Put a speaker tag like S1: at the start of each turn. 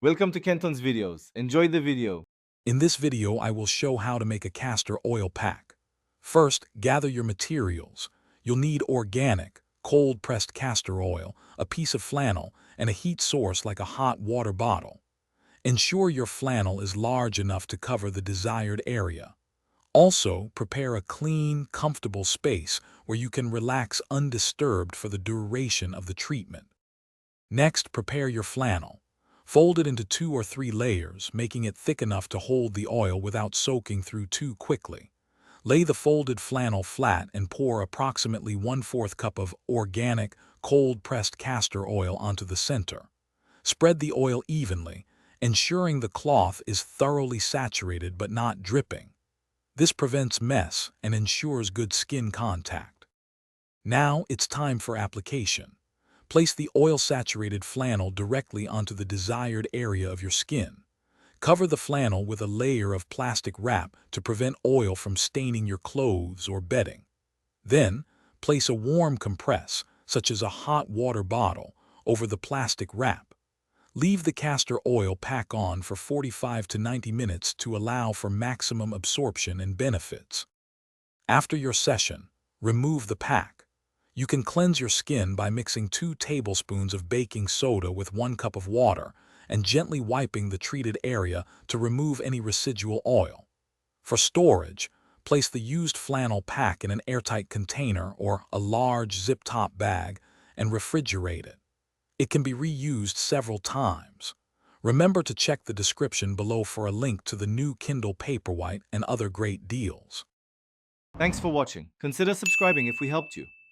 S1: Welcome to Kenton's videos. Enjoy the video.
S2: In this video, I will show how to make a castor oil pack. First, gather your materials. You'll need organic, cold-pressed castor oil, a piece of flannel, and a heat source like a hot water bottle. Ensure your flannel is large enough to cover the desired area. Also, prepare a clean, comfortable space where you can relax undisturbed for the duration of the treatment. Next, prepare your flannel. Fold it into 2 or 3 layers, making it thick enough to hold the oil without soaking through too quickly. Lay the folded flannel flat and pour approximately 1/4 cup of organic, cold-pressed castor oil onto the center. Spread the oil evenly, ensuring the cloth is thoroughly saturated but not dripping. This prevents mess and ensures good skin contact. Now it's time for application. Place the oil-saturated flannel directly onto the desired area of your skin. Cover the flannel with a layer of plastic wrap to prevent oil from staining your clothes or bedding. Then, place a warm compress, such as a hot water bottle, over the plastic wrap. Leave the castor oil pack on for 45 to 90 minutes to allow for maximum absorption and benefits. After your session, remove the pack. You can cleanse your skin by mixing 2 tablespoons of baking soda with 1 cup of water and gently wiping the treated area to remove any residual oil. For storage, place the used flannel pack in an airtight container or a large zip-top bag and refrigerate it. It can be reused several times. Remember to check the description below for a link to the new Kindle Paperwhite and other great deals.
S1: Thanks for watching. Consider subscribing if we helped you.